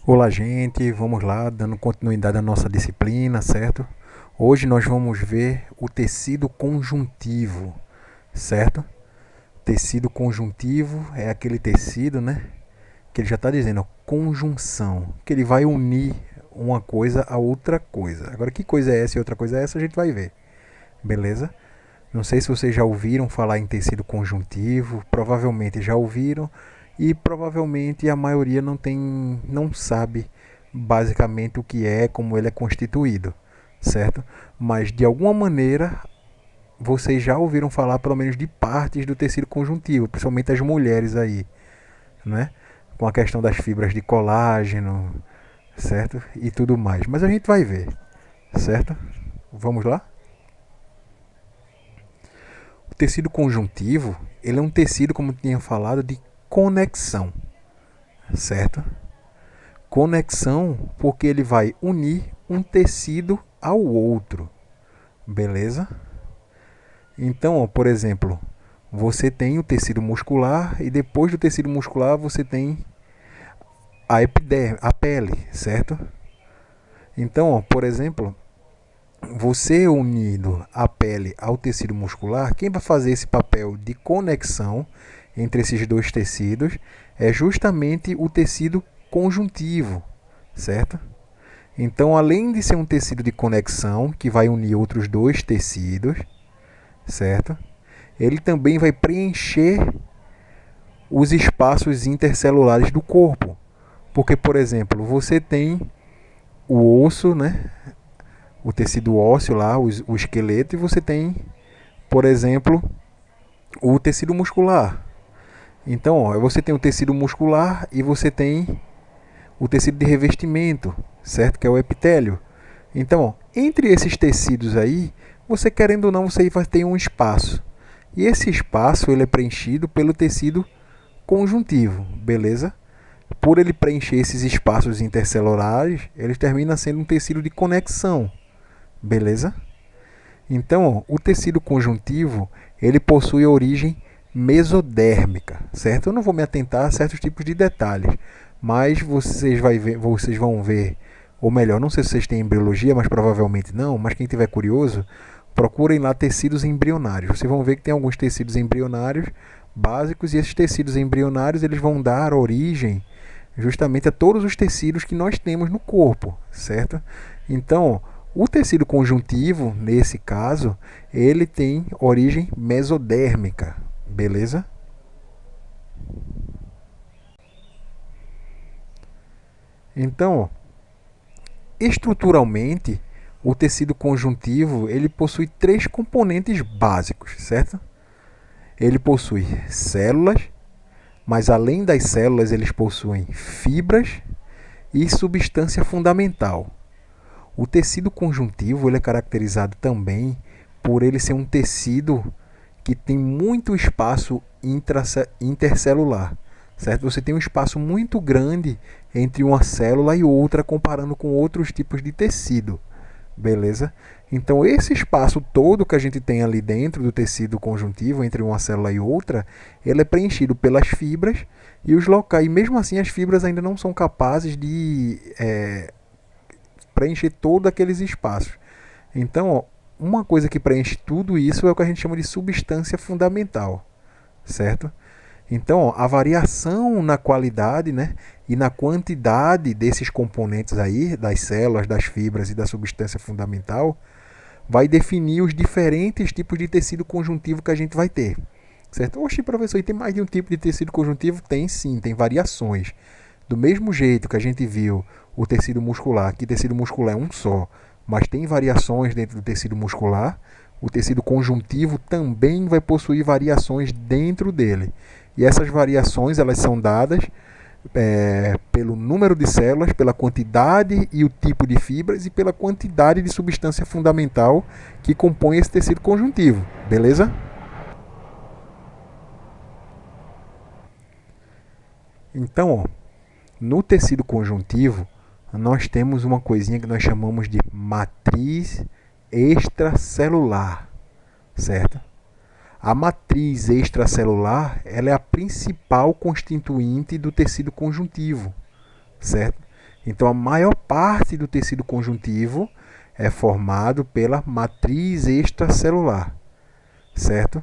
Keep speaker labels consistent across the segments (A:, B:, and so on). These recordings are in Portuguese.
A: Olá, gente, vamos lá, dando continuidade à nossa disciplina, certo? Hoje nós vamos ver o tecido conjuntivo, certo? Tecido conjuntivo é aquele tecido, né? Que ele já está dizendo, ó, conjunção, que ele vai unir uma coisa a outra coisa. Agora, que coisa é essa e outra coisa é essa, a gente vai ver, beleza? Não sei se vocês já ouviram falar em tecido conjuntivo, provavelmente já ouviram e provavelmente a maioria não sabe basicamente o que é, como ele é constituído, certo? Mas de alguma maneira vocês já ouviram falar pelo menos de partes do tecido conjuntivo, principalmente as mulheres aí, né? Com a questão das fibras de colágeno, certo? E tudo mais. Mas a gente vai ver, certo? Vamos lá? O tecido conjuntivo, ele é um tecido, como eu tinha falado, de conexão, certo? Conexão porque ele vai unir um tecido ao outro, beleza? Então, ó, por exemplo, você tem o tecido muscular e depois do tecido muscular você tem a epiderme, a pele, certo? Então, ó, por exemplo, você unindo a pele ao tecido muscular, quem vai fazer esse papel de conexão entre esses dois tecidos é justamente o tecido conjuntivo, certo? Então, além de ser um tecido de conexão que vai unir outros dois tecidos, certo? Ele também vai preencher os espaços intercelulares do corpo. Porque, por exemplo, você tem o osso, né? O tecido ósseo lá, o esqueleto, e você tem, por exemplo, o tecido muscular. Então, ó, você tem o tecido muscular e você tem o tecido de revestimento, certo? Que é o epitélio. Então, ó, entre esses tecidos aí, você querendo ou não, você vai ter um espaço. E esse espaço ele é preenchido pelo tecido conjuntivo, beleza? Por ele preencher esses espaços intercelulares, ele termina sendo um tecido de conexão, beleza? Então, ó, o tecido conjuntivo ele possui origem mesodérmica, certo? Eu não vou me atentar a certos tipos de detalhes, mas vocês vão ver, ou melhor, não sei se vocês têm embriologia, mas provavelmente não, mas quem tiver curioso, procurem lá tecidos embrionários. Vocês vão ver que tem alguns tecidos embrionários básicos e esses tecidos embrionários eles vão dar origem justamente a todos os tecidos que nós temos no corpo, certo? Então, o tecido conjuntivo, nesse caso, ele tem origem mesodérmica, beleza? Então, estruturalmente, o tecido conjuntivo ele possui três componentes básicos, certo? Ele possui células, mas além das células, eles possuem fibras e substância fundamental. O tecido conjuntivo ele é caracterizado também por ele ser um tecido que tem muito espaço intercelular, certo? Você tem um espaço muito grande entre uma célula e outra comparando com outros tipos de tecido, beleza? Então esse espaço todo que a gente tem ali dentro do tecido conjuntivo entre uma célula e outra, ele é preenchido pelas fibras e os locais. E mesmo assim as fibras ainda não são capazes de preencher todos aqueles espaços. Então, ó, uma coisa que preenche tudo isso é o que a gente chama de substância fundamental, certo? Então, ó, a variação na qualidade, né, e na quantidade desses componentes aí, das células, das fibras e da substância fundamental, vai definir os diferentes tipos de tecido conjuntivo que a gente vai ter. Certo? Oxe, professor, e tem mais de um tipo de tecido conjuntivo? Tem sim, tem variações. Do mesmo jeito que a gente viu o tecido muscular, que tecido muscular é um só, mas tem variações dentro do tecido muscular, o tecido conjuntivo também vai possuir variações dentro dele. E essas variações elas são dadas pelo número de células, pela quantidade e o tipo de fibras e pela quantidade de substância fundamental que compõe esse tecido conjuntivo. Beleza? Então, ó, no tecido conjuntivo, nós temos uma coisinha que nós chamamos de matriz extracelular, certo? A matriz extracelular ela é a principal constituinte do tecido conjuntivo, certo? Então, a maior parte do tecido conjuntivo é formado pela matriz extracelular, certo?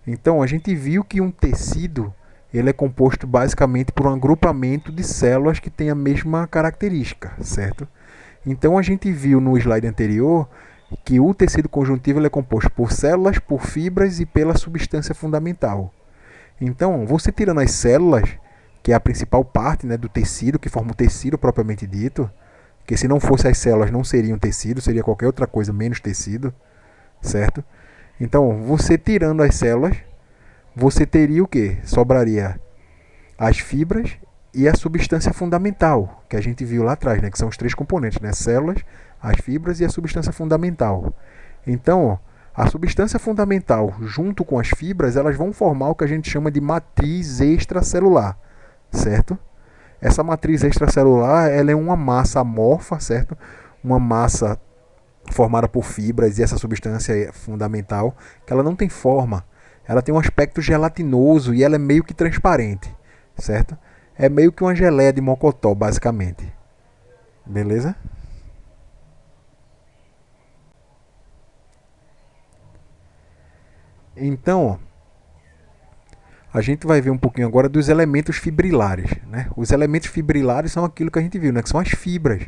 A: Então, a gente viu que um tecido ele é composto basicamente por um agrupamento de células que tem a mesma característica, certo? Então, a gente viu no slide anterior que o tecido conjuntivo ele é composto por células, por fibras e pela substância fundamental. Então, você tirando as células, que é a principal parte, né, do tecido, que forma o tecido propriamente dito, que se não fosse as células não seria um tecido, seria qualquer outra coisa menos tecido, certo? Então, você tirando as células, você teria o quê? Sobraria as fibras e a substância fundamental, que a gente viu lá atrás, né, que são os três componentes, né, células, as fibras e a substância fundamental. Então, a substância fundamental junto com as fibras, elas vão formar o que a gente chama de matriz extracelular, certo? Essa matriz extracelular, ela é uma massa amorfa, certo? Uma massa formada por fibras e essa substância fundamental, que ela não tem forma. Ela tem um aspecto gelatinoso e ela é meio que transparente, certo? É meio que uma geleia de mocotó, basicamente. Beleza? Então, a gente vai ver um pouquinho agora dos elementos fibrilares, né? Os elementos fibrilares são aquilo que a gente viu, né? Que são as fibras,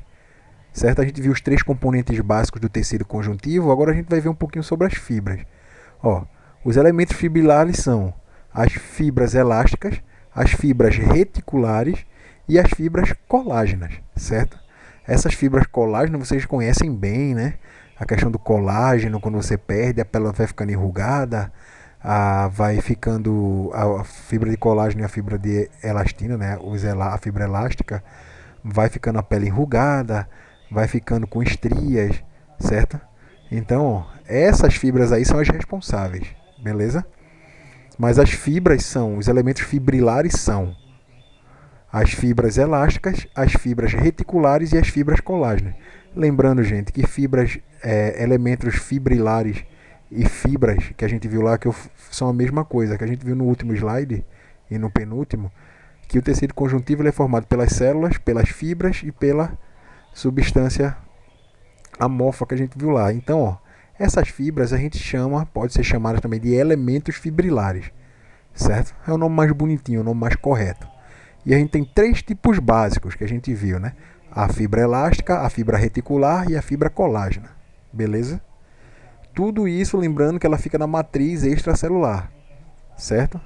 A: certo? A gente viu os três componentes básicos do tecido conjuntivo, agora a gente vai ver um pouquinho sobre as fibras. Ó, os elementos fibrilares são as fibras elásticas, as fibras reticulares e as fibras colágenas, certo? Essas fibras colágenas vocês conhecem bem, né? A questão do colágeno, quando você perde, a pele vai ficando enrugada, vai ficando a fibra de colágeno e a fibra de elastina, né? A fibra elástica, vai ficando a pele enrugada, vai ficando com estrias, certo? Então, essas fibras aí são as responsáveis, beleza? Mas as fibras são, os elementos fibrilares são as fibras elásticas, as fibras reticulares e as fibras colágenas. Lembrando, gente, que fibras, elementos fibrilares e fibras que a gente viu lá, que são a mesma coisa, que a gente viu no último slide e no penúltimo, que o tecido conjuntivo ele é formado pelas células, pelas fibras e pela substância amorfa que a gente viu lá. Então, ó, essas fibras a gente chama, pode ser chamada também de elementos fibrilares, certo? É o nome mais bonitinho, o nome mais correto. E a gente tem três tipos básicos que a gente viu, né? A fibra elástica, a fibra reticular e a fibra colágena. Beleza? Tudo isso lembrando que ela fica na matriz extracelular, certo?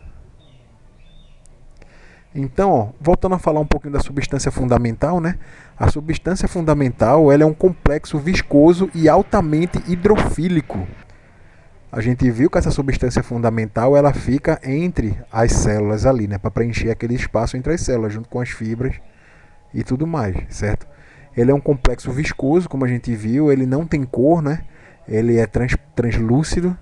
A: Então, ó, voltando a falar um pouquinho da substância fundamental, né? A substância fundamental ela é um complexo viscoso e altamente hidrofílico. A gente viu que essa substância fundamental ela fica entre as células ali, né? Para preencher aquele espaço entre as células, junto com as fibras e tudo mais, certo? Ele é um complexo viscoso, como a gente viu, ele não tem cor, né? Ele é translúcido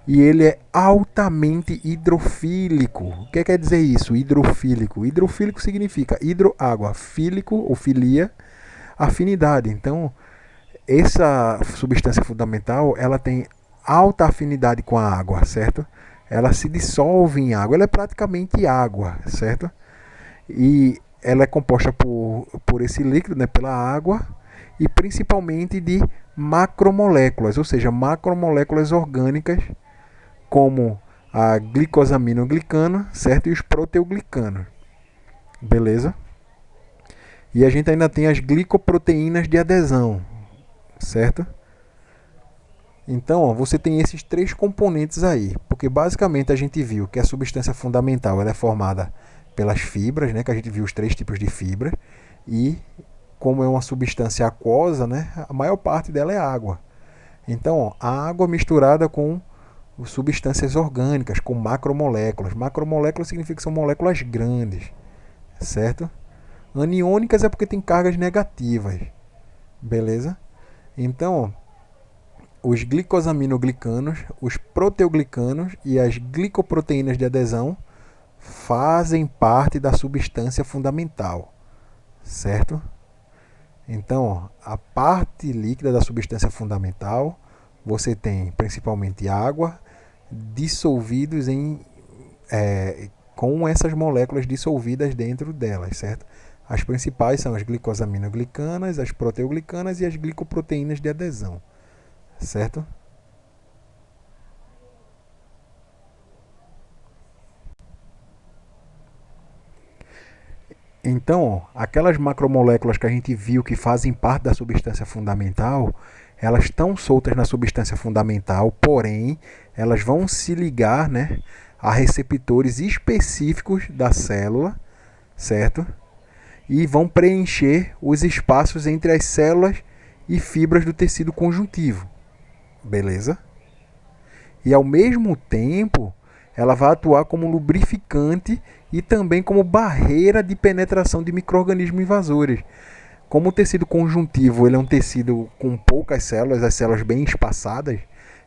A: e ele é altamente hidrofílico. O que quer dizer isso? Hidrofílico. Hidrofílico significa hidro, água, fílico ou filia, afinidade. Então, essa substância fundamental, ela tem alta afinidade com a água, certo? Ela se dissolve em água, ela é praticamente água, certo? E ela é composta por esse líquido, né, pela água, e principalmente de macromoléculas, ou seja, macromoléculas orgânicas, como a glicosaminoglicana, certo? E os proteoglicanos, beleza? E a gente ainda tem as glicoproteínas de adesão, certo? Então, ó, você tem esses três componentes aí, porque basicamente a gente viu que a substância fundamental ela é formada pelas fibras, né, que a gente viu os três tipos de fibras, e como é uma substância aquosa, né, a maior parte dela é água. Então, ó, a água misturada com substâncias orgânicas, com macromoléculas. Macromoléculas significa que são moléculas grandes, certo? Aniônicas é porque tem cargas negativas, beleza? Então, os glicosaminoglicanos, os proteoglicanos e as glicoproteínas de adesão fazem parte da substância fundamental, certo? Então, a parte líquida da substância fundamental, você tem principalmente água dissolvidos com essas moléculas dissolvidas dentro delas, certo? As principais são as glicosaminoglicanas, as proteoglicanas e as glicoproteínas de adesão, certo? Então, aquelas macromoléculas que a gente viu que fazem parte da substância fundamental, elas estão soltas na substância fundamental, porém, elas vão se ligar, né, a receptores específicos da célula, certo? E vão preencher os espaços entre as células e fibras do tecido conjuntivo, beleza? E ao mesmo tempo, ela vai atuar como lubrificante e também como barreira de penetração de micro-organismos invasores. Como o tecido conjuntivo ele é um tecido com poucas células, as células bem espaçadas,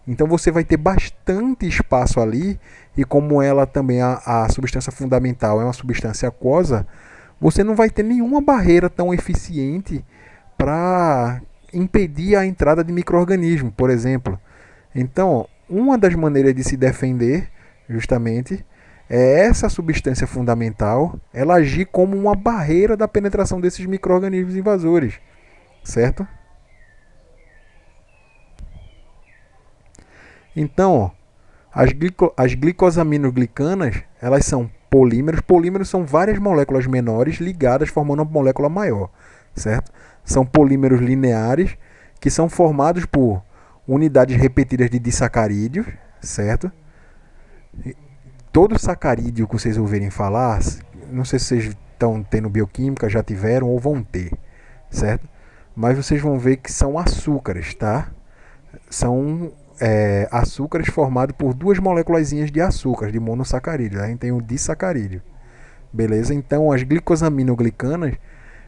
A: então você vai ter bastante espaço ali, e como ela também, a substância fundamental é uma substância aquosa, você não vai ter nenhuma barreira tão eficiente para impedir a entrada de micro-organismos, por exemplo. Então, uma das maneiras de se defender, justamente, é essa substância fundamental, ela agir como uma barreira da penetração desses micro-organismos invasores, certo? Então, ó, as glicosaminoglicanas, elas são polímeros. Polímeros são várias moléculas menores ligadas formando uma molécula maior, certo? São polímeros lineares que são formados por unidades repetidas de disacarídeos, certo? Todo sacarídeo que vocês ouvirem falar, não sei se vocês estão tendo bioquímica, já tiveram ou vão ter, certo? Mas vocês vão ver que são açúcares, tá? São açúcares formados por duas moléculazinhas de açúcar, de monossacarídeo. A gente tem o disacarídeo, beleza? Então as glicosaminoglicanas,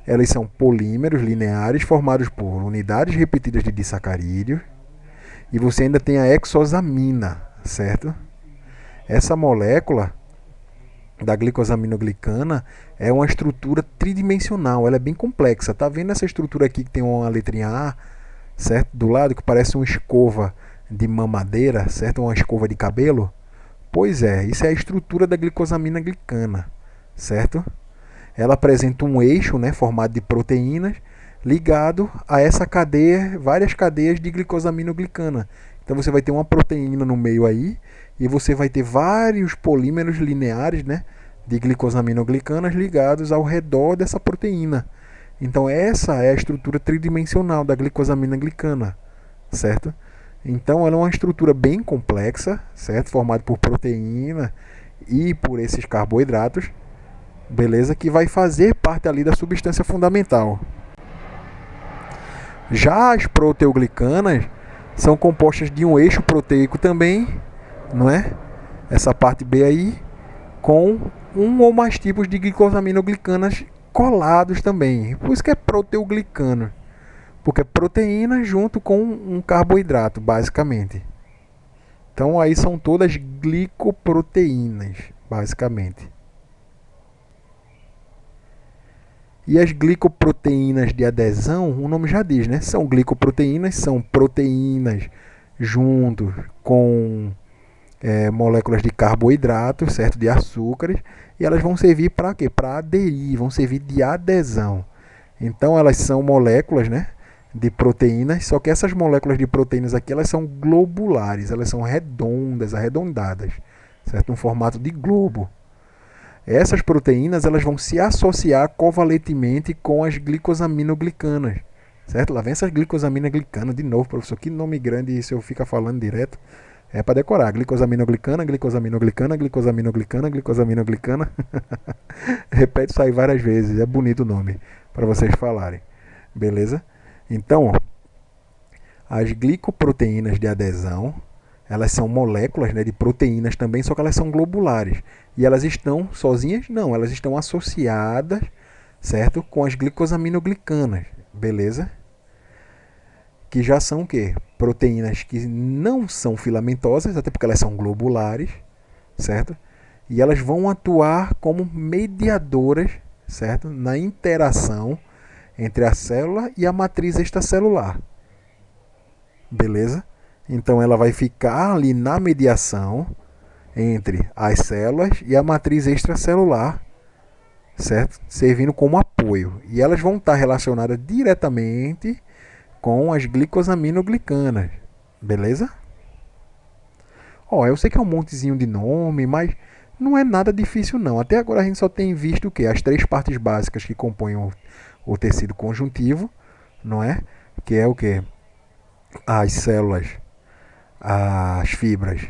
A: elas são polímeros lineares formados por unidades repetidas de disacarídeos, e você ainda tem a hexosamina, certo? Essa molécula da glicosaminoglicana é uma estrutura tridimensional, ela é bem complexa. Tá vendo essa estrutura aqui que tem uma letrinha A, certo? Do lado, que parece uma escova de mamadeira, certo? Uma escova de cabelo? Pois é, isso é a estrutura da glicosaminoglicana, certo? Ela apresenta um eixo, né, formado de proteínas ligado a essa cadeia, várias cadeias de glicosaminoglicana. Então você vai ter uma proteína no meio aí, e você vai ter vários polímeros lineares, né, de glicosaminoglicanas ligados ao redor dessa proteína. Então essa é a estrutura tridimensional da glicosaminoglicana, certo? Então ela é uma estrutura bem complexa, certo? Formada por proteína e por esses carboidratos, beleza? Que vai fazer parte ali da substância fundamental. Já as proteoglicanas são compostas de um eixo proteico também, não é? Essa parte B aí, com um ou mais tipos de glicosaminoglicanas colados também. Por isso que é proteoglicano, porque é proteína junto com um carboidrato, basicamente. Então aí são todas glicoproteínas, basicamente. E as glicoproteínas de adesão, o nome já diz, né? São glicoproteínas, são proteínas junto com moléculas de carboidratos, certo? De açúcares, e elas vão servir para quê? Para aderir, vão servir de adesão. Então elas são moléculas, né, de proteínas, só que essas moléculas de proteínas aqui, elas são globulares, elas são redondas, arredondadas, certo? No formato de globo. Essas proteínas, elas vão se associar covalentemente com as glicosaminoglicanas, certo? Lá vem essas glicosaminoglicanas de novo, professor, que nome grande, isso eu fico falando direto. É para decorar, glicosaminoglicana, glicosaminoglicana, glicosaminoglicana, glicosaminoglicana. Repete isso aí várias vezes, é bonito o nome para vocês falarem, beleza? Então, ó, as glicoproteínas de adesão, elas são moléculas, né, de proteínas também, só que elas são globulares. E elas estão sozinhas? Não, elas estão associadas, certo? Com as glicosaminoglicanas, beleza? Que já são o quê? Proteínas que não são filamentosas, até porque elas são globulares, certo? E elas vão atuar como mediadoras, certo? Na interação entre a célula e a matriz extracelular. Beleza? Então ela vai ficar ali na mediação entre as células e a matriz extracelular, certo? Servindo como apoio. E elas vão estar relacionadas diretamente com as glicosaminoglicanas, beleza? Ó, eu sei que é um montezinho de nome, mas não é nada difícil não. Até agora a gente só tem visto o quê? As três partes básicas que compõem o tecido conjuntivo, não é? Que é o quê? As células, as fibras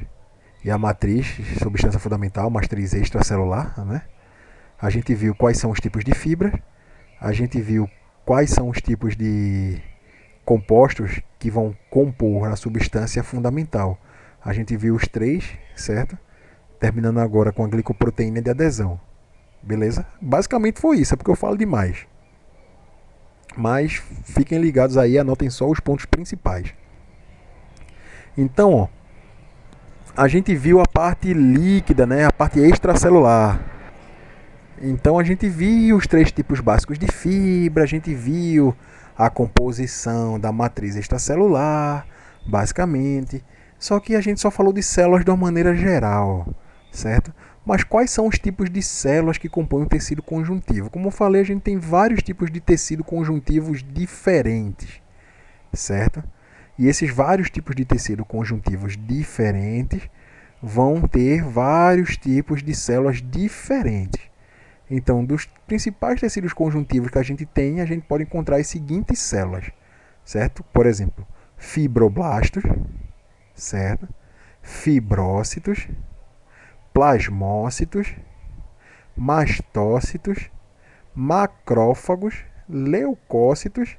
A: e a matriz, substância fundamental, matriz extracelular, né? A gente viu quais são os tipos de fibras, a gente viu quais são os tipos de compostos que vão compor a substância fundamental. A gente viu os três, certo? Terminando agora com a glicoproteína de adesão. Beleza? Basicamente foi isso, é porque eu falo demais. Mas fiquem ligados aí, anotem só os pontos principais. Então, ó, a gente viu a parte líquida, né? A parte extracelular. Então a gente viu os três tipos básicos de fibra, a gente viu a composição da matriz extracelular, basicamente. Só que a gente só falou de células de uma maneira geral, certo? Mas quais são os tipos de células que compõem o tecido conjuntivo? Como eu falei, a gente tem vários tipos de tecido conjuntivos diferentes, certo? E esses vários tipos de tecido conjuntivos diferentes vão ter vários tipos de células diferentes. Então, dos principais tecidos conjuntivos que a gente tem, a gente pode encontrar as seguintes células, certo? Por exemplo, fibroblastos, certo? Fibrócitos, plasmócitos, mastócitos, macrófagos, leucócitos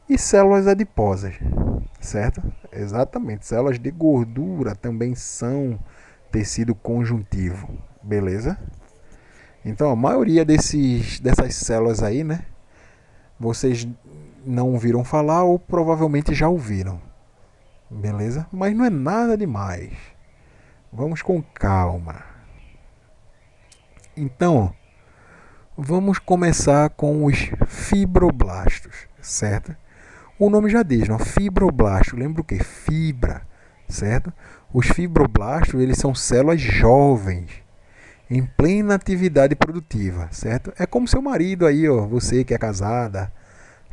A: e células adiposas, certo? Exatamente, células de gordura também são tecido conjuntivo, beleza? Então, a maioria dessas células aí, né, vocês não ouviram falar ou provavelmente já ouviram, beleza? Mas não é nada demais. Vamos com calma. Então, vamos começar com os fibroblastos, certo? O nome já diz, não? Fibroblasto. Lembra o que? Fibra, certo? Os fibroblastos, eles são células jovens, em plena atividade produtiva, certo? É como seu marido aí, ó, você que é casada,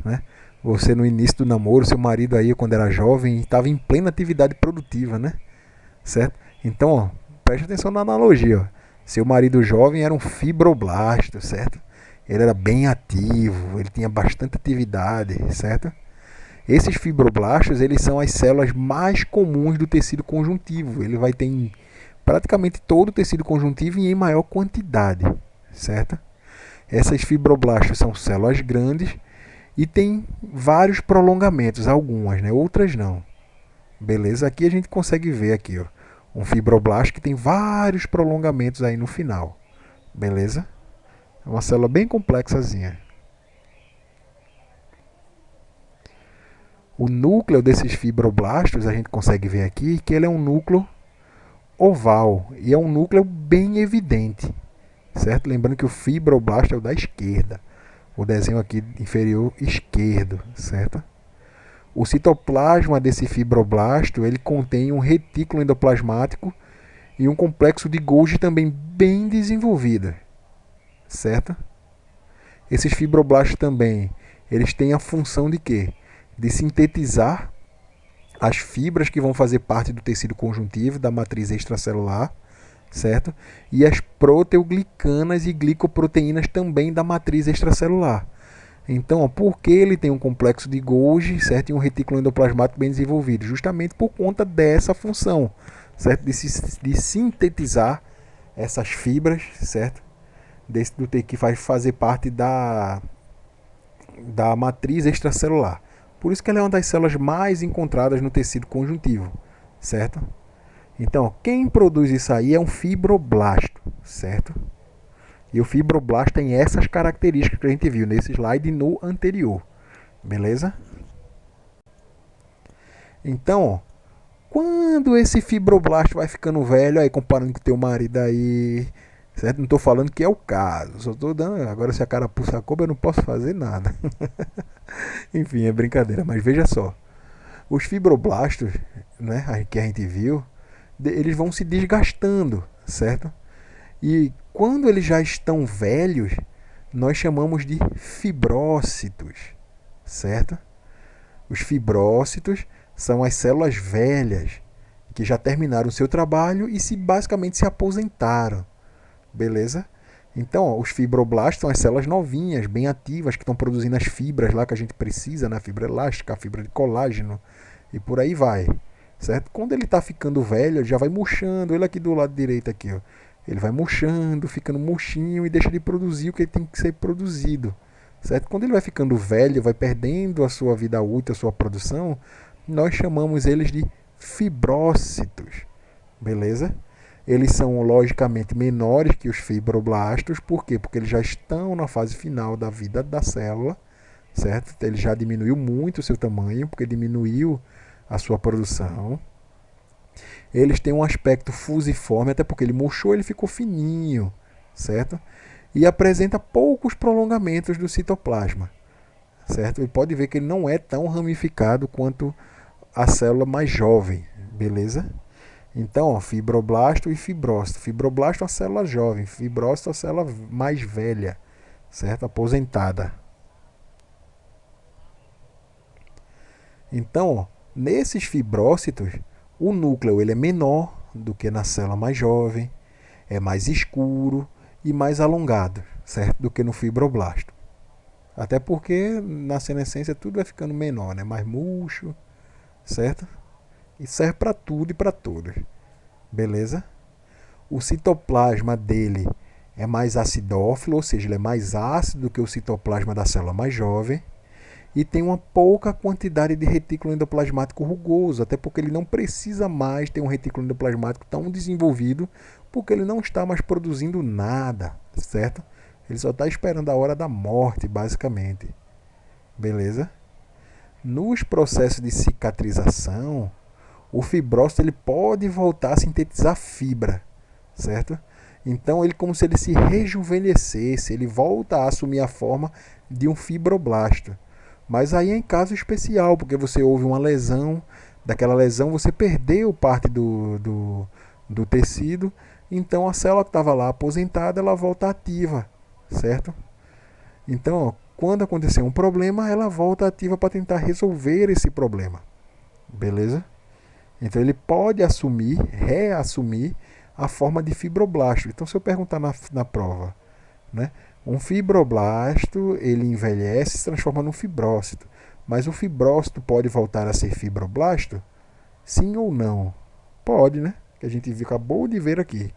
A: né? Você no início do namoro, seu marido aí quando era jovem estava em plena atividade produtiva, né? Certo? Então, ó, preste atenção na analogia, ó. Seu marido jovem era um fibroblasto, certo? Ele era bem ativo, ele tinha bastante atividade, certo? Esses fibroblastos, eles são as células mais comuns do tecido conjuntivo. Ele vai ter em praticamente todo o tecido conjuntivo e em maior quantidade, certo? Essas fibroblastos são células grandes e tem vários prolongamentos, algumas, né? Outras não. Beleza? Aqui a gente consegue ver aqui, ó, um fibroblasto que tem vários prolongamentos aí no final. Beleza? É uma célula bem complexazinha. O núcleo desses fibroblastos, a gente consegue ver aqui que ele é um núcleo oval e é um núcleo bem evidente, certo? Lembrando que o fibroblasto é o da esquerda, o desenho aqui inferior esquerdo, certo? O citoplasma desse fibroblasto, ele contém um retículo endoplasmático e um complexo de Golgi também bem desenvolvido, certo? Esses fibroblastos também, eles têm a função de quê? De sintetizar as fibras que vão fazer parte do tecido conjuntivo, da matriz extracelular, certo? E as proteoglicanas e glicoproteínas também da matriz extracelular. Então, ó, por que ele tem um complexo de Golgi, certo? E um retículo endoplasmático bem desenvolvido? Justamente por conta dessa função, certo? De sintetizar essas fibras, certo? Do que faz fazer parte da matriz extracelular. Por isso que ela é uma das células mais encontradas no tecido conjuntivo, certo? Então, quem produz isso aí é um fibroblasto, certo? E o fibroblasto tem essas características que a gente viu nesse slide e no anterior, beleza? Então, ó, quando esse fibroblasto vai ficando velho, aí comparando com o teu marido aí, certo? Não estou falando que é o caso, só estou dando. Agora, se a cara puxa a cobra, eu não posso fazer nada. Enfim, é brincadeira, mas veja só. Os fibroblastos, né, que a gente viu, eles vão se desgastando, certo? E quando eles já estão velhos, nós chamamos de fibrócitos, certo? Os fibrócitos são as células velhas que já terminaram o seu trabalho e basicamente se aposentaram, beleza? Então, ó, os fibroblastos são as células novinhas, bem ativas, que estão produzindo as fibras lá que a gente precisa, né? A fibra elástica, a fibra de colágeno e por aí vai, certo? Quando ele está ficando velho, ele já vai murchando, ele aqui do lado direito aqui, ó, ele vai murchando, ficando murchinho e deixa de produzir o que tem que ser produzido, certo? Quando ele vai ficando velho, vai perdendo a sua vida útil, a sua produção, nós chamamos eles de fibrócitos, beleza? Eles são logicamente menores que os fibroblastos, por quê? Porque eles já estão na fase final da vida da célula, certo? Ele já diminuiu muito o seu tamanho, porque diminuiu a sua produção. Eles têm um aspecto fusiforme, até porque ele murchou, ele ficou fininho, certo? E apresenta poucos prolongamentos do citoplasma, certo? Ele pode ver que ele não é tão ramificado quanto a célula mais jovem, beleza? Então, ó, fibroblasto e fibrócito. Fibroblasto é uma célula jovem, fibrócito é uma célula mais velha, certo? Aposentada. Então, ó, nesses fibrócitos, o núcleo ele é menor do que na célula mais jovem, é mais escuro e mais alongado, certo? Do que no fibroblasto. Até porque na senescência tudo vai ficando menor, né? Mais murcho, certo? E serve para tudo e para todos. Beleza? O citoplasma dele é mais acidófilo, ou seja, ele é mais ácido do que o citoplasma da célula mais jovem. E tem uma pouca quantidade de retículo endoplasmático rugoso, até porque ele não precisa mais ter um retículo endoplasmático tão desenvolvido, porque ele não está mais produzindo nada, certo? Ele só está esperando a hora da morte, basicamente. Beleza? Nos processos de cicatrização, o fibrócito ele pode voltar a sintetizar fibra, certo? Então ele como se ele se rejuvenescesse, ele volta a assumir a forma de um fibroblasto. Mas aí é em caso especial, porque você houve uma lesão, daquela lesão você perdeu parte do tecido, então a célula que estava lá aposentada, ela volta ativa, certo? Então, ó, quando acontecer um problema, ela volta ativa para tentar resolver esse problema, beleza? Então ele pode reassumir a forma de fibroblasto. Então se eu perguntar na prova, né, um fibroblasto ele envelhece e se transforma num fibrócito. Mas o fibrócito pode voltar a ser fibroblasto? Sim ou não? Pode, né? Que a gente acabou de ver aqui.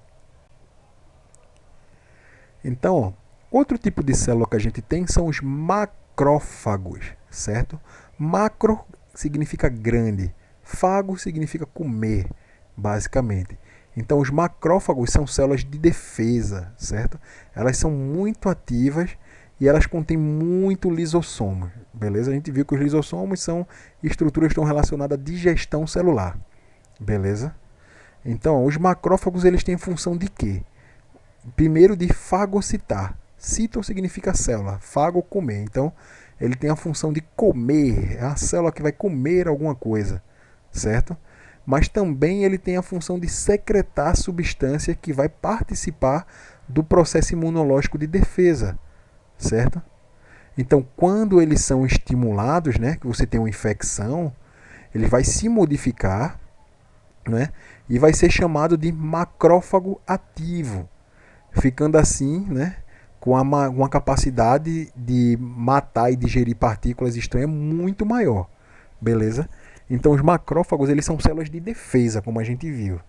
A: Então, ó, outro tipo de célula que a gente tem são os macrófagos, certo? Macro significa grande. Fago significa comer, basicamente. Então, os macrófagos são células de defesa, certo? Elas são muito ativas e elas contêm muito lisossomo, beleza? A gente viu que os lisossomos são estruturas que estão relacionadas à digestão celular, beleza? Então, os macrófagos eles têm função de quê? Primeiro, de fagocitar. Cito significa célula, fago, comer. Então, ele tem a função de comer, é a célula que vai comer alguma coisa, certo? Mas também ele tem a função de secretar substância que vai participar do processo imunológico de defesa, certo? Então, quando eles são estimulados, né, que você tem uma infecção, ele vai se modificar, né, e vai ser chamado de macrófago ativo, ficando assim, né, com uma capacidade de matar e digerir partículas estranhas muito maior, beleza? Então os macrófagos eles são células de defesa, como a gente viu,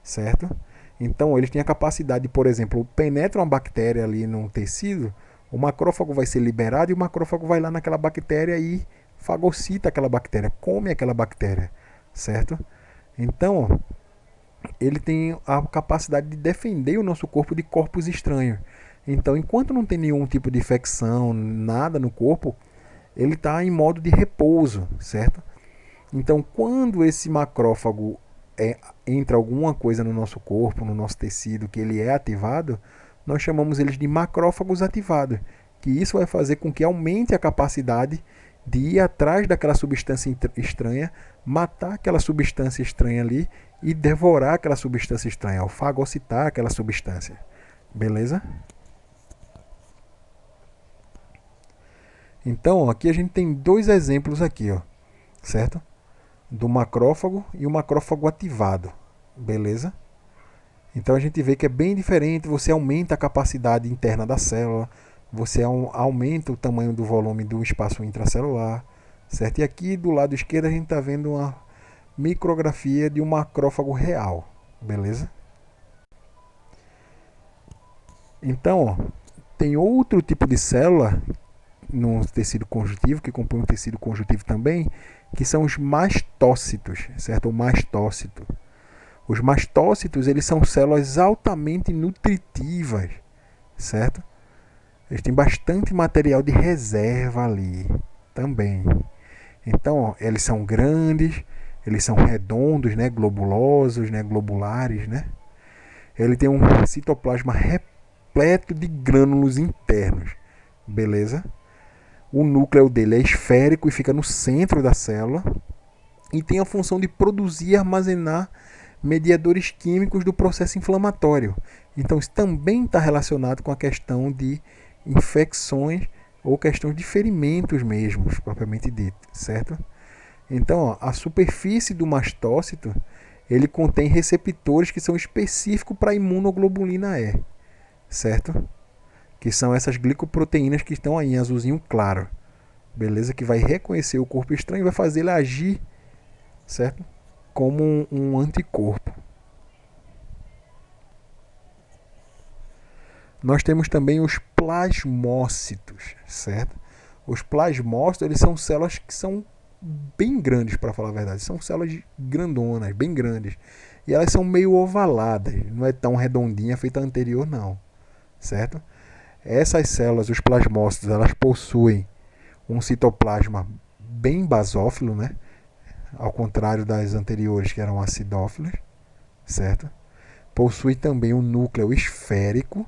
A: certo? Então eles têm a capacidade, por exemplo, penetra uma bactéria ali num tecido, o macrófago vai ser liberado e o macrófago vai lá naquela bactéria e fagocita aquela bactéria, come aquela bactéria, certo? Então ele tem a capacidade de defender o nosso corpo de corpos estranhos. Então, enquanto não tem nenhum tipo de infecção, nada no corpo, ele está em modo de repouso, certo? Então, quando esse macrófago entra alguma coisa no nosso corpo, no nosso tecido, que ele é ativado, nós chamamos eles de macrófagos ativados, que isso vai fazer com que aumente a capacidade de ir atrás daquela substância estranha, matar aquela substância estranha ali e devorar aquela substância estranha, ou fagocitar aquela substância. Beleza? Então, aqui a gente tem dois exemplos aqui, ó, certo? Do macrófago e o macrófago ativado, beleza? Então a gente vê que é bem diferente, você aumenta a capacidade interna da célula, você aumenta o tamanho do volume do espaço intracelular, certo? E aqui do lado esquerdo a gente está vendo uma micrografia de um macrófago real, beleza? Então, ó, tem outro tipo de célula no tecido conjuntivo, que compõe o tecido conjuntivo também, que são os mastócitos, certo? O mastócito. Os mastócitos, eles são células altamente nutritivas, certo? Eles têm bastante material de reserva ali também. Então, ó, eles são grandes, eles são redondos, né, globulosos, né, globulares, né? Ele tem um citoplasma repleto de grânulos internos, beleza? O núcleo dele é esférico e fica no centro da célula e tem a função de produzir e armazenar mediadores químicos do processo inflamatório. Então, isso também está relacionado com a questão de infecções ou questões de ferimentos mesmos, propriamente dito, certo? Então, ó, a superfície do mastócito ele contém receptores que são específicos para a imunoglobulina E, certo? Que são essas glicoproteínas que estão aí em azulzinho claro, beleza? Que vai reconhecer o corpo estranho e vai fazer ele agir, certo? Como um anticorpo. Nós temos também os plasmócitos, certo? Os plasmócitos, eles são células que são bem grandes, para falar a verdade. São células grandonas, bem grandes. E elas são meio ovaladas, não é tão redondinha feita a anterior, não, certo? Essas células, os plasmócitos, elas possuem um citoplasma bem basófilo, né? Ao contrário das anteriores que eram acidófilas, certo? Possui também um núcleo esférico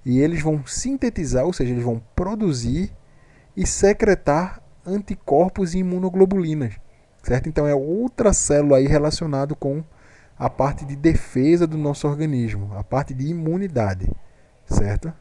A: e eles vão sintetizar, ou seja, eles vão produzir e secretar anticorpos e imunoglobulinas, certo? Então é outra célula aí relacionada com a parte de defesa do nosso organismo, a parte de imunidade, certo?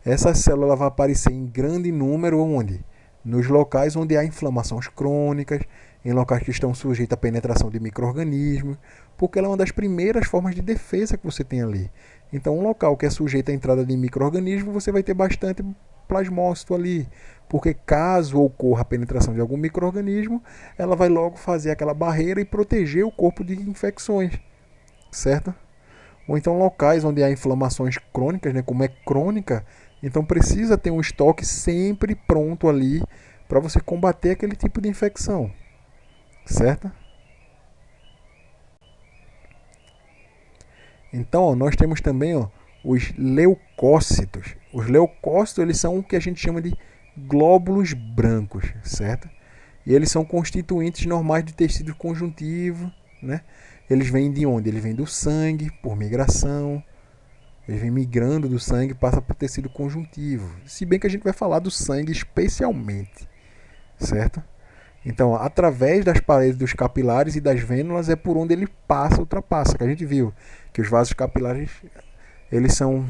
A: Essa célula vai aparecer em grande número onde? Nos locais onde há inflamações crônicas, em locais que estão sujeitos à penetração de micro-organismos, porque ela é uma das primeiras formas de defesa que você tem ali. Então, um local que é sujeito à entrada de micro-organismo, você vai ter bastante plasmócito ali, porque caso ocorra a penetração de algum micro-organismo, ela vai logo fazer aquela barreira e proteger o corpo de infecções, certo? Ou então locais onde há inflamações crônicas, né, como é crônica, então precisa ter um estoque sempre pronto ali para você combater aquele tipo de infecção, certo? Então, ó, nós temos também, ó, os leucócitos. Os leucócitos, eles são o que a gente chama de glóbulos brancos, certo? E eles são constituintes normais de tecido conjuntivo, né? Eles vêm de onde? Eles vêm do sangue, por migração. Eles vêm migrando do sangue, passa para o tecido conjuntivo. Se bem que a gente vai falar do sangue especialmente, certo? Então, através das paredes dos capilares e das vênulas é por onde ele passa, ultrapassa. Que a gente viu que os vasos capilares eles são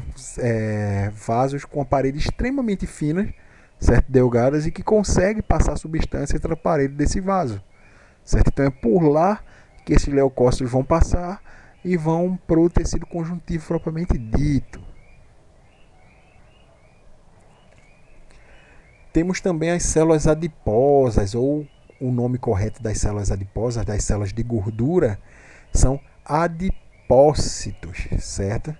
A: vasos com a parede extremamente finas, certo? Delgadas e que consegue passar substância entre a parede desse vaso, certo? Então é por lá que esses leucócitos vão passar e vão para o tecido conjuntivo propriamente dito. Temos também as células adiposas, ou o nome correto das células adiposas, das células de gordura, são adipócitos, certo?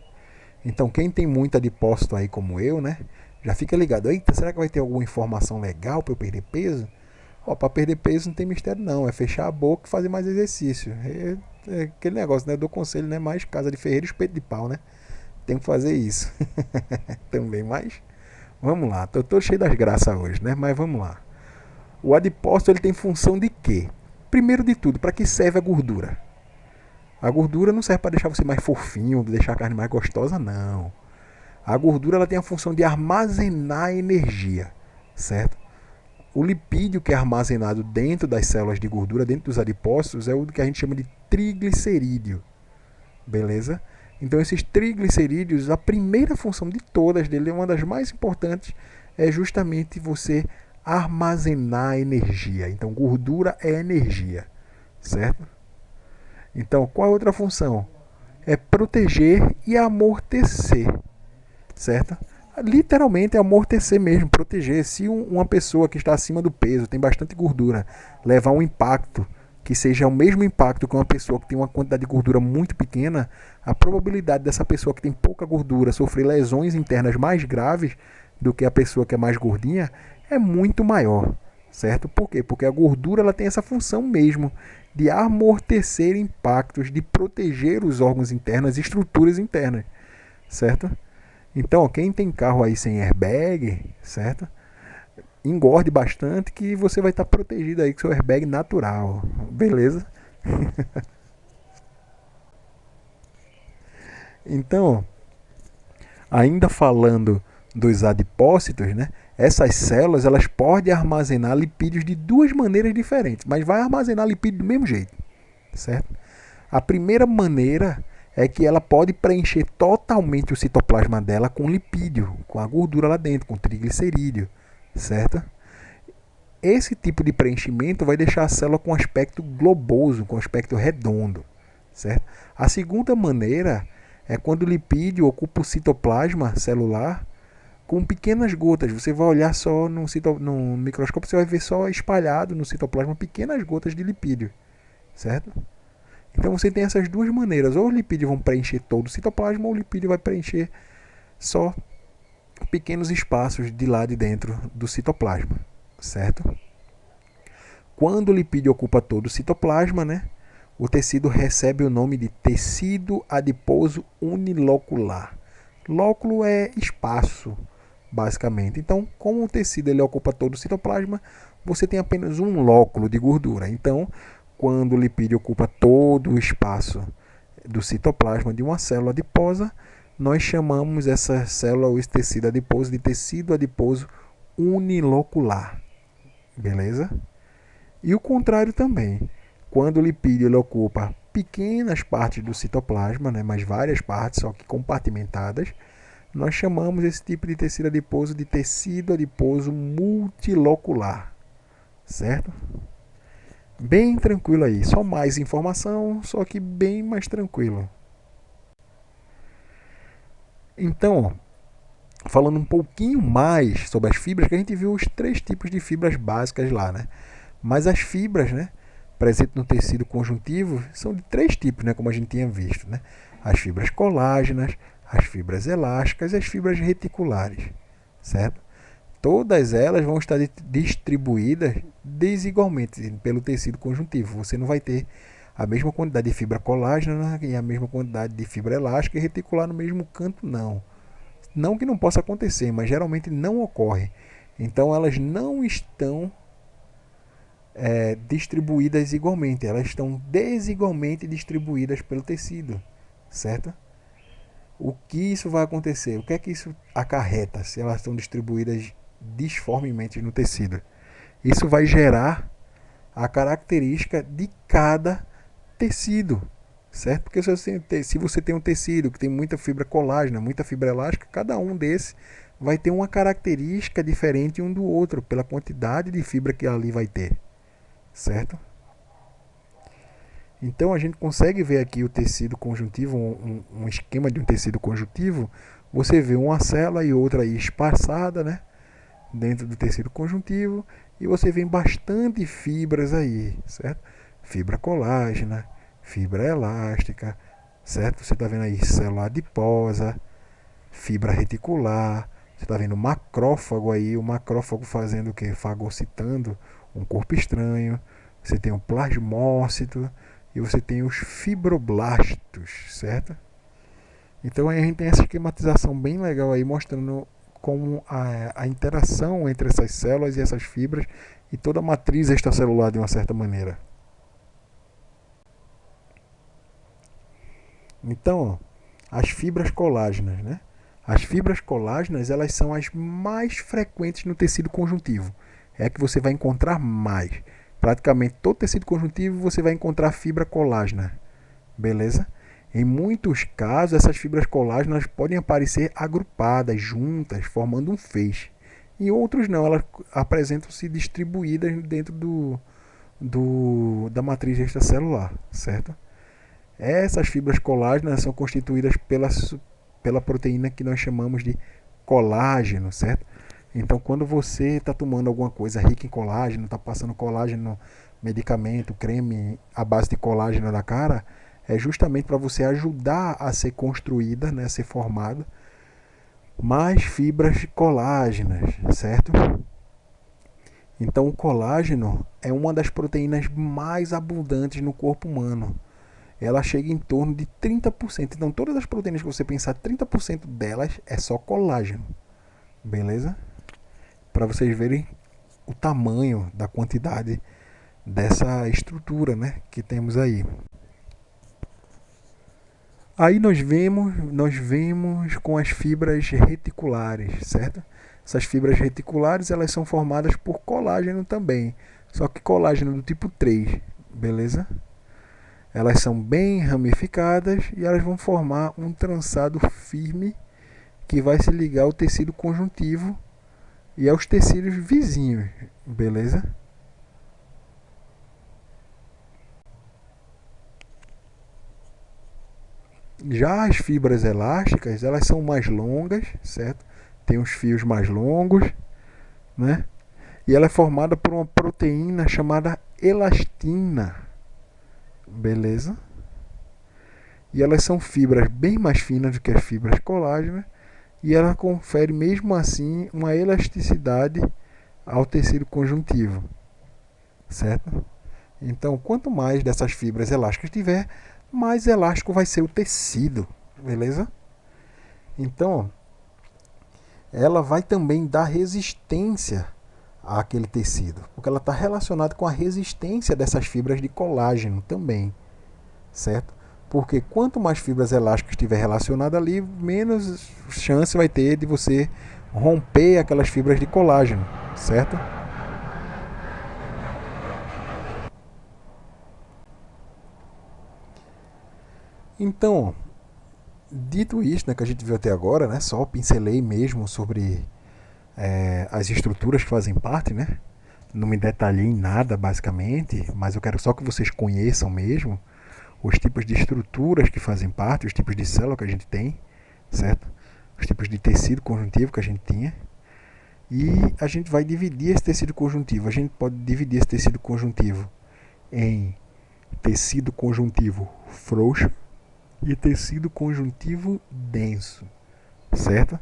A: Então quem tem muito adipócito aí como eu, né, já fica ligado. Eita, será que vai ter alguma informação legal para eu perder peso? Para perder peso não tem mistério não, é fechar a boca e fazer mais exercício. É aquele negócio, né? Eu dou conselho, né? Mais casa de ferreiro e espeto de pau, né? Tem que fazer isso. Também, mas vamos lá. Tô cheio das graças hoje, né? Mas vamos lá. O adipócito ele tem função de quê? Primeiro de tudo, para que serve a gordura? A gordura não serve para deixar você mais fofinho, deixar a carne mais gostosa, não. A gordura ela tem a função de armazenar energia, certo? O lipídio que é armazenado dentro das células de gordura, dentro dos adipócitos, é o que a gente chama de triglicerídeo. Beleza? Então esses triglicerídeos, a primeira função de todas dele, uma das mais importantes, é justamente você armazenar energia. Então, gordura é energia, certo? Então, qual é a outra função? É proteger e amortecer, certo? Literalmente é amortecer mesmo, proteger. Se uma pessoa que está acima do peso, tem bastante gordura, levar um impacto que seja o mesmo impacto que uma pessoa que tem uma quantidade de gordura muito pequena, a probabilidade dessa pessoa que tem pouca gordura sofrer lesões internas mais graves do que a pessoa que é mais gordinha é muito maior, certo? Por quê? Porque a gordura ela tem essa função mesmo de amortecer impactos, de proteger os órgãos internos e estruturas internas, certo? Então, quem tem carro aí sem airbag, certo? Engorde bastante que você vai estar protegido aí com seu airbag natural, beleza? Então, ainda falando dos adipócitos, né? Essas células elas podem armazenar lipídios de duas maneiras diferentes, mas vai armazenar lipídio do mesmo jeito, certo? A primeira maneira é que ela pode preencher totalmente o citoplasma dela com lipídio, com a gordura lá dentro, com triglicerídeo, certo? Esse tipo de preenchimento vai deixar a célula com aspecto globoso, com aspecto redondo, certo? A segunda maneira é quando o lipídio ocupa o citoplasma celular com pequenas gotas. Você vai olhar só no microscópio, você vai ver só espalhado no citoplasma pequenas gotas de lipídio, certo? Então você tem essas duas maneiras. Ou o lipídio vão preencher todo o citoplasma, ou o lipídio vai preencher só pequenos espaços de lá de dentro do citoplasma, certo? Quando o lipídio ocupa todo o citoplasma, né, o tecido recebe o nome de tecido adiposo unilocular. Lóculo é espaço, basicamente. Então, como o tecido ele ocupa todo o citoplasma, você tem apenas um lóculo de gordura. Então, quando o lipídio ocupa todo o espaço do citoplasma de uma célula adiposa, nós chamamos essa célula ou esse tecido adiposo de tecido adiposo unilocular. Beleza? E o contrário também. Quando o lipídio ele ocupa pequenas partes do citoplasma, né, mas várias partes, só que compartimentadas, nós chamamos esse tipo de tecido adiposo de tecido adiposo multilocular. Certo? Bem tranquilo aí. Só mais informação, só que bem mais tranquilo. Então, falando um pouquinho mais sobre as fibras, que a gente viu os três tipos de fibras básicas lá, né? Mas as fibras, né, presentes no tecido conjuntivo são de três tipos, né, como a gente tinha visto, né? As fibras colágenas, as fibras elásticas e as fibras reticulares, certo? Todas elas vão estar distribuídas desigualmente pelo tecido conjuntivo. Você não vai ter a mesma quantidade de fibra colágena e a mesma quantidade de fibra elástica e reticular no mesmo canto, não. Não que não possa acontecer, mas geralmente não ocorre. Então elas não estão distribuídas igualmente, elas estão desigualmente distribuídas pelo tecido, certo? O que isso vai acontecer? O que é que isso acarreta se elas estão distribuídas disformemente no tecido? Isso vai gerar a característica de cada tecido, certo? Porque se você tem um tecido que tem muita fibra colágena, muita fibra elástica, cada um desses vai ter uma característica diferente um do outro, pela quantidade de fibra que ali vai ter, certo? Então a gente consegue ver aqui o tecido conjuntivo, um esquema de um tecido conjuntivo. Você vê uma célula e outra aí espaçada, né, dentro do tecido conjuntivo, e você vê bastante fibras aí, certo? Fibra colágena, fibra elástica, certo? Você está vendo aí célula adiposa, fibra reticular, você está vendo macrófago aí, o macrófago fazendo o que? Fagocitando um corpo estranho. Você tem o plasmócito e você tem os fibroblastos, certo? Então aí a gente tem essa esquematização bem legal aí, mostrando como a interação entre essas células e essas fibras e toda a matriz extracelular de uma certa maneira. Então, ó, as fibras colágenas, né? As fibras colágenas, elas são as mais frequentes no tecido conjuntivo. É a que você vai encontrar mais. Praticamente todo tecido conjuntivo você vai encontrar fibra colágena. Beleza? Em muitos casos, essas fibras colágenas podem aparecer agrupadas, juntas, formando um feixe. e outros não, elas apresentam-se distribuídas dentro da matriz extracelular, certo? Essas fibras colágenas são constituídas pela proteína que nós chamamos de colágeno, certo? Então, quando você está tomando alguma coisa rica em colágeno, está passando colágeno, medicamento, creme à base de colágeno na cara, é justamente para você ajudar a ser construída, né, a ser formada mais fibras colágenas, certo? Então, o colágeno é uma das proteínas mais abundantes no corpo humano. Ela chega em torno de 30%. Então, todas as proteínas que você pensar, 30% delas é só colágeno. Beleza? Para vocês verem o tamanho da quantidade dessa estrutura, né, que temos aí. Aí nós vemos com as fibras reticulares, certo? Essas fibras reticulares, elas são formadas por colágeno também, só que colágeno do tipo 3, beleza? Elas são bem ramificadas e elas vão formar um trançado firme que vai se ligar ao tecido conjuntivo e aos tecidos vizinhos, beleza? Já as fibras elásticas, elas são mais longas, certo? Tem os fios mais longos, né? E ela é formada por uma proteína chamada elastina, beleza? E elas são fibras bem mais finas do que as fibras colágenas e ela confere mesmo assim uma elasticidade ao tecido conjuntivo, certo? Então, quanto mais dessas fibras elásticas tiver, mais elástico vai ser o tecido, beleza? Então, ela vai também dar resistência àquele tecido, porque ela está relacionada com a resistência dessas fibras de colágeno também, certo? Porque quanto mais fibras elásticas estiver relacionada ali, menos chance vai ter de você romper aquelas fibras de colágeno, certo? Então, dito isso, né, que a gente viu até agora, né, só pincelei mesmo sobre as estruturas que fazem parte, né? Não me detalhei em nada, basicamente, mas eu quero só que vocês conheçam mesmo os tipos de estruturas que fazem parte, os tipos de célula que a gente tem, certo? Os tipos de tecido conjuntivo que a gente tinha. E a gente vai dividir esse tecido conjuntivo. A gente pode dividir esse tecido conjuntivo em tecido conjuntivo frouxo e tecido conjuntivo denso, certo?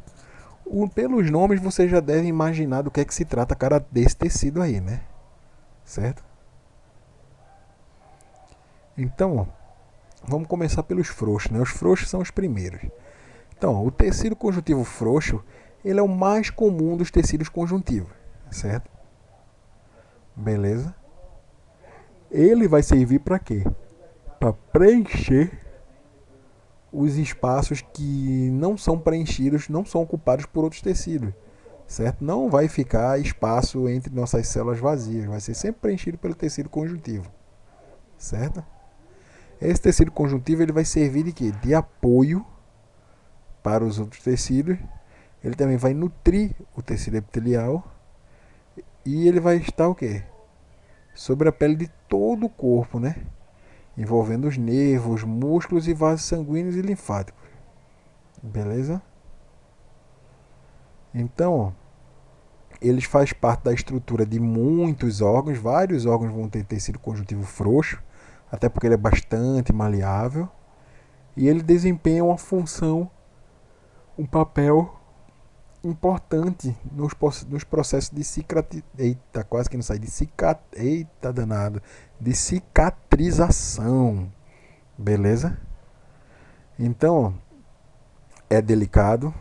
A: Pelos nomes você já deve imaginar do que é que se trata cada desse tecido aí, né? Certo? Então, vamos começar pelos frouxos, né? Os frouxos são os primeiros. Então, o tecido conjuntivo frouxo, ele é o mais comum dos tecidos conjuntivos, certo? Beleza? Ele vai servir para quê? Para preencher os espaços que não são preenchidos, não são ocupados por outros tecidos, certo? Não vai ficar espaço entre nossas células vazias, vai ser sempre preenchido pelo tecido conjuntivo, certo? Esse tecido conjuntivo ele vai servir de quê? De apoio para os outros tecidos. Ele também vai nutrir o tecido epitelial e ele vai estar o quê? Sobre a pele de todo o corpo, né? Envolvendo os nervos, músculos e vasos sanguíneos e linfáticos. Beleza? Então, eles fazem parte da estrutura de muitos órgãos. Vários órgãos vão ter tecido conjuntivo frouxo, até porque ele é bastante maleável. E ele desempenha uma função, um papel importante nos processos de cicatrização. Eita, quase que não sai. Eita, danado. De cicatrização. Beleza? Então, é delicado,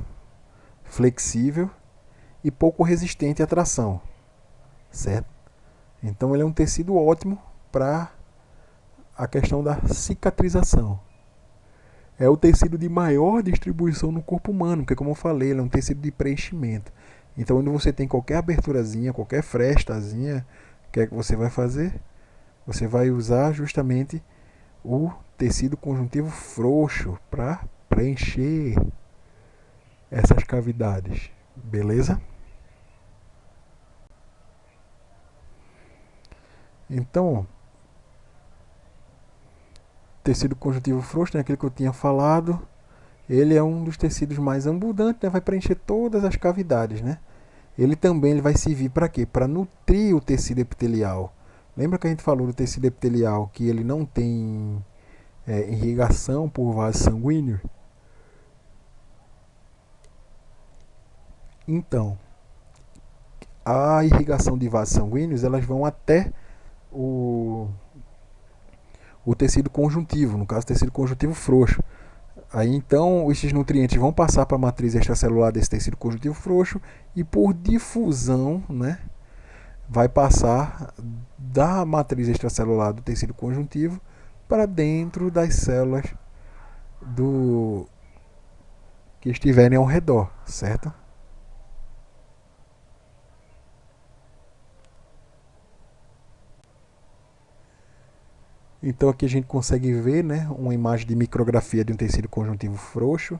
A: flexível e pouco resistente à tração, certo? Então ele é um tecido ótimo para a questão da cicatrização. É o tecido de maior distribuição no corpo humano, porque como eu falei, ele é um tecido de preenchimento. Então onde você tem qualquer aberturazinha, qualquer frestazinha, o que é que você vai fazer? Você vai usar justamente o tecido conjuntivo frouxo para preencher essas cavidades, beleza? Então, tecido conjuntivo frouxo, né, aquele que eu tinha falado, ele é um dos tecidos mais abundantes, né, vai preencher todas as cavidades, né? Ele vai servir para quê? Para nutrir o tecido epitelial. Lembra que a gente falou do tecido epitelial que ele não tem irrigação por vasos sanguíneos? Então, a irrigação de vasos sanguíneos, elas vão até o, o tecido conjuntivo, no caso, o tecido conjuntivo frouxo. Aí então esses nutrientes vão passar para a matriz extracelular desse tecido conjuntivo frouxo e por difusão, né, vai passar da matriz extracelular do tecido conjuntivo para dentro das células do que estiverem ao redor, certo? Então aqui a gente consegue ver, né, uma imagem de micrografia de um tecido conjuntivo frouxo.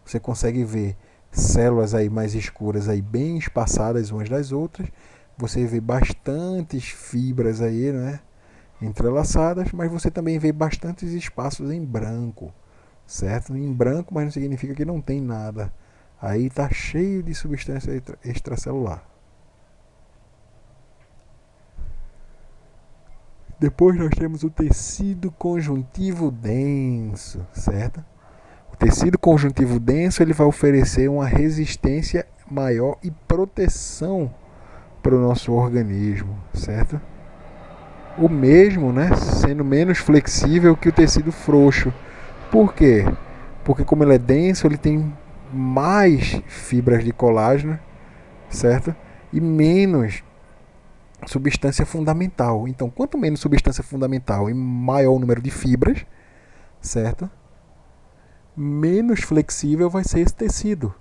A: Você consegue ver células aí mais escuras aí bem espaçadas umas das outras. Você vê bastantes fibras aí, né, entrelaçadas, mas você também vê bastantes espaços em branco, certo? Em branco, mas não significa que não tem nada. Aí está cheio de substância extracelular. Depois nós temos o tecido conjuntivo denso, certo? O tecido conjuntivo denso ele vai oferecer uma resistência maior e proteção para o nosso organismo, certo? O mesmo, né, sendo menos flexível que o tecido frouxo. Por quê? Porque como ele é denso, ele tem mais fibras de colágeno, certo? E menos substância fundamental. Então, quanto menos substância fundamental e maior o número de fibras, certo? Menos flexível vai ser esse tecido,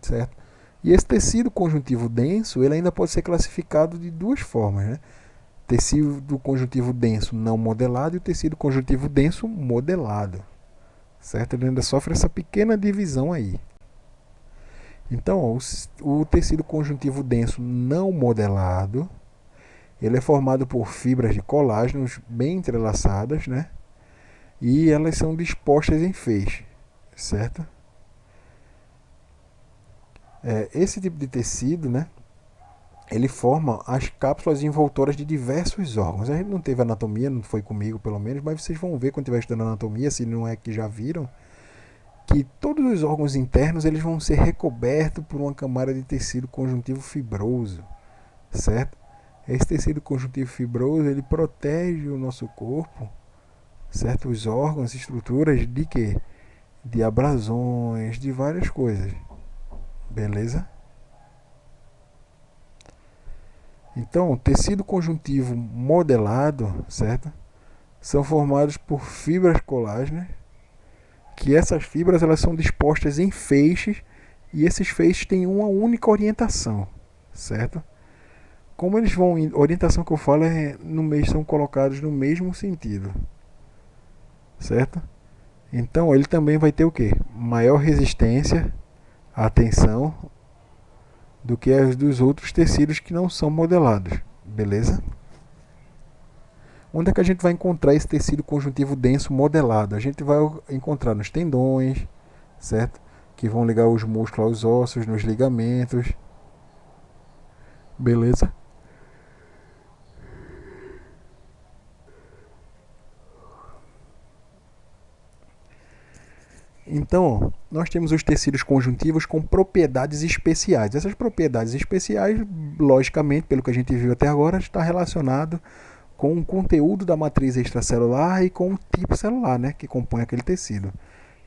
A: certo? E esse tecido conjuntivo denso, ele ainda pode ser classificado de duas formas, né? Tecido conjuntivo denso não modelado e o tecido conjuntivo denso modelado, certo? Ele ainda sofre essa pequena divisão aí. Então, o tecido conjuntivo denso não modelado, ele é formado por fibras de colágenos bem entrelaçadas, né? E elas são dispostas em feixe, certo? Esse tipo de tecido, né? Ele forma as cápsulas envoltoras de diversos órgãos. A gente não teve anatomia, não foi comigo pelo menos, mas vocês vão ver quando estiver estudando anatomia, se não é que já viram, que todos os órgãos internos eles vão ser recobertos por uma camada de tecido conjuntivo fibroso, certo? Esse tecido conjuntivo fibroso ele protege o nosso corpo, certo? Os órgãos, estruturas de quê? De abrasões, de várias coisas, beleza? Então, o tecido conjuntivo modelado, certo? São formados por fibras colágenas, que essas fibras elas são dispostas em feixes e esses feixes têm uma única orientação, certo? Como eles vão, a orientação que eu falo é no meio são colocados no mesmo sentido, certo? Então ele também vai ter o quê? Maior resistência à tensão do que as dos outros tecidos que não são modelados, beleza? Onde é que a gente vai encontrar esse tecido conjuntivo denso modelado? A gente vai encontrar nos tendões, certo? Que vão ligar os músculos aos ossos, nos ligamentos, beleza? Então, nós temos os tecidos conjuntivos com propriedades especiais. Essas propriedades especiais, logicamente, pelo que a gente viu até agora, está relacionado com o conteúdo da matriz extracelular e com o tipo celular, né, que compõe aquele tecido.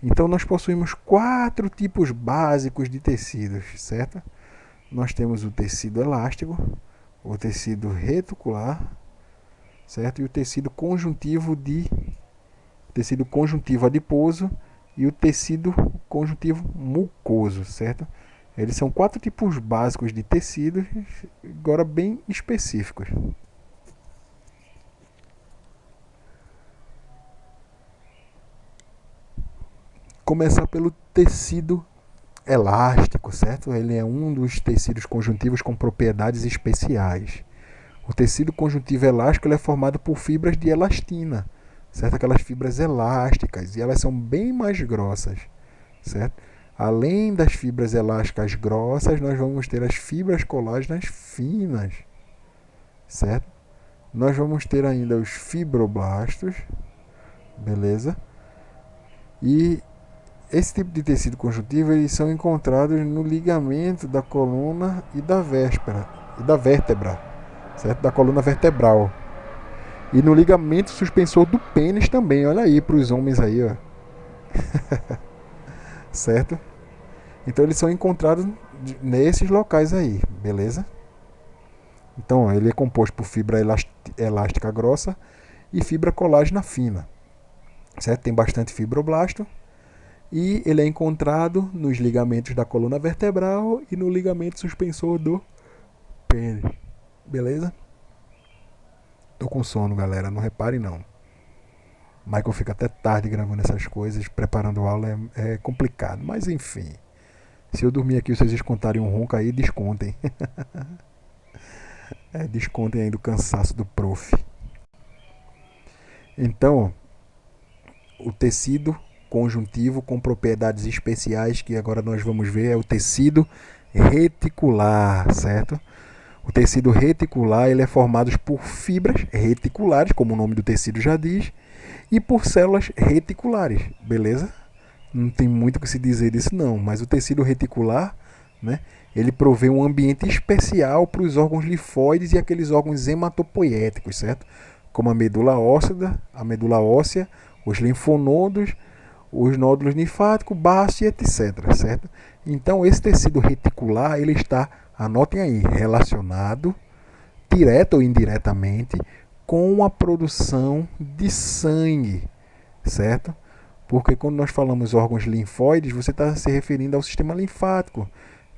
A: Então, nós possuímos 4 tipos básicos de tecidos, certo? Nós temos o tecido elástico, o tecido reticular, certo? E o tecido conjuntivo adiposo e o tecido conjuntivo mucoso, certo? Eles são 4 tipos básicos de tecidos, agora bem específicos. Começar pelo tecido elástico, certo? Ele é um dos tecidos conjuntivos com propriedades especiais. O tecido conjuntivo elástico ele é formado por fibras de elastina, certo? Aquelas fibras elásticas, e elas são bem mais grossas, certo? Além das fibras elásticas grossas, nós vamos ter as fibras colágenas finas, certo? Nós vamos ter ainda os fibroblastos, beleza? E esse tipo de tecido conjuntivo eles são encontrados no ligamento da coluna e da vértebra, certo? Da coluna vertebral. E no ligamento suspensor do pênis também, olha aí para os homens aí, ó. Certo? Então eles são encontrados nesses locais aí, beleza? Então ó, ele é composto por fibra elástica grossa e fibra colágena fina, certo? Tem bastante fibroblasto e ele é encontrado nos ligamentos da coluna vertebral e no ligamento suspensor do pênis, beleza? Tô com sono, galera, não reparem não. Michael fica até tarde gravando essas coisas, preparando aula é complicado, mas enfim. Se eu dormir aqui e vocês descontarem um ronco aí, descontem. Descontem aí do cansaço do prof. Então, o tecido conjuntivo com propriedades especiais que agora nós vamos ver é o tecido reticular, certo? O tecido reticular ele é formado por fibras reticulares, como o nome do tecido já diz, e por células reticulares, beleza? Não tem muito o que se dizer disso não, mas o tecido reticular, né, ele provê um ambiente especial para os órgãos linfóides e aqueles órgãos hematopoéticos, certo? Como a medula óssea, os linfonodos, os nódulos linfáticos, baço e etc, certo? Então esse tecido reticular, ele está, anotem aí, relacionado, direta ou indiretamente, com a produção de sangue, certo? Porque quando nós falamos órgãos linfóides, você está se referindo ao sistema linfático,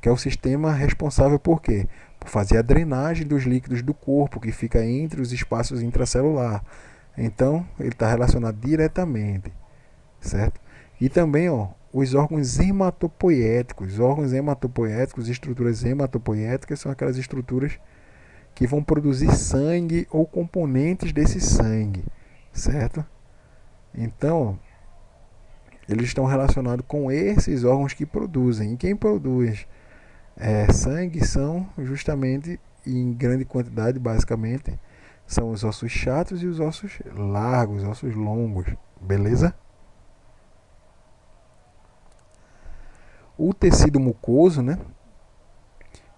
A: que é o sistema responsável por quê? Por fazer a drenagem dos líquidos do corpo, que fica entre os espaços intracelular. Então, ele está relacionado diretamente, certo? E também, ó, os órgãos hematopoéticos. Estruturas hematopoéticas são aquelas estruturas que vão produzir sangue ou componentes desse sangue, certo? Então, eles estão relacionados com esses órgãos que produzem. E quem produz sangue são justamente, em grande quantidade, basicamente, são os ossos chatos e os ossos largos, ossos longos, beleza? O tecido mucoso, né,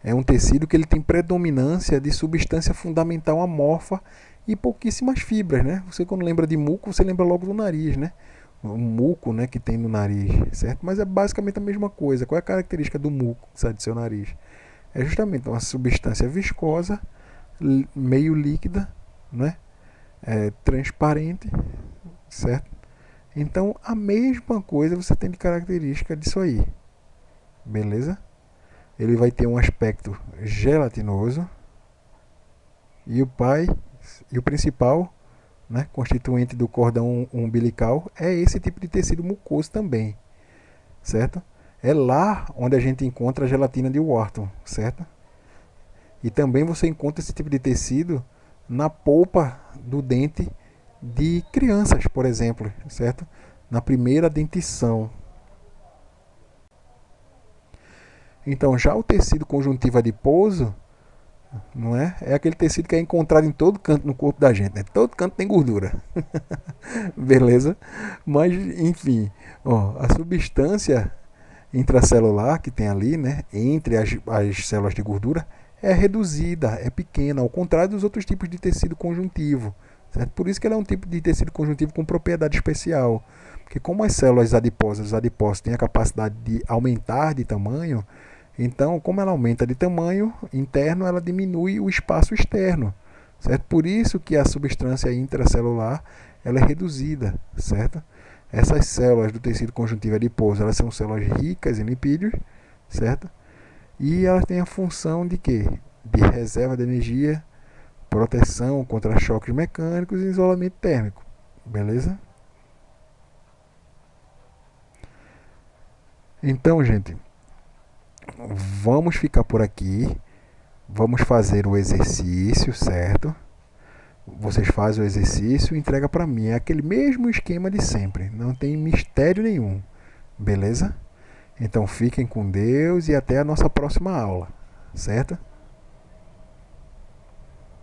A: é um tecido que ele tem predominância de substância fundamental amorfa e pouquíssimas fibras, né? Você quando lembra de muco, você lembra logo do nariz, né? O muco, né, que tem no nariz, certo? Mas é basicamente a mesma coisa. Qual é a característica do muco que sai do seu nariz? É justamente uma substância viscosa, meio líquida, né? Transparente, certo? Então a mesma coisa você tem de característica disso aí, beleza? Ele vai ter um aspecto gelatinoso e o principal, né, constituinte do cordão umbilical é esse tipo de tecido mucoso também, certo? É lá onde a gente encontra a gelatina de Wharton, certo? E também você encontra esse tipo de tecido na polpa do dente de crianças, por exemplo, certo? Na primeira dentição. Então, já o tecido conjuntivo adiposo, não é? É aquele tecido que é encontrado em todo canto no corpo da gente, né? Todo canto tem gordura. Beleza? Mas, enfim, ó, a substância intracelular que tem ali, né, entre as células de gordura, é reduzida, é pequena, ao contrário dos outros tipos de tecido conjuntivo. Certo? Por isso que ele é um tipo de tecido conjuntivo com propriedade especial. Porque como as células adiposas, os adipócitos têm a capacidade de aumentar de tamanho, então, como ela aumenta de tamanho interno, ela diminui o espaço externo, certo? Por isso que a substância intracelular ela é reduzida, certo? Essas células do tecido conjuntivo adiposo, elas são células ricas em lipídios, certo? E elas têm a função de quê? De reserva de energia, proteção contra choques mecânicos e isolamento térmico, beleza? Então, gente, vamos ficar por aqui. Vamos fazer o exercício, certo? Vocês fazem o exercício e entregam para mim. É aquele mesmo esquema de sempre. Não tem mistério nenhum. Beleza? Então fiquem com Deus e até a nossa próxima aula. Certo?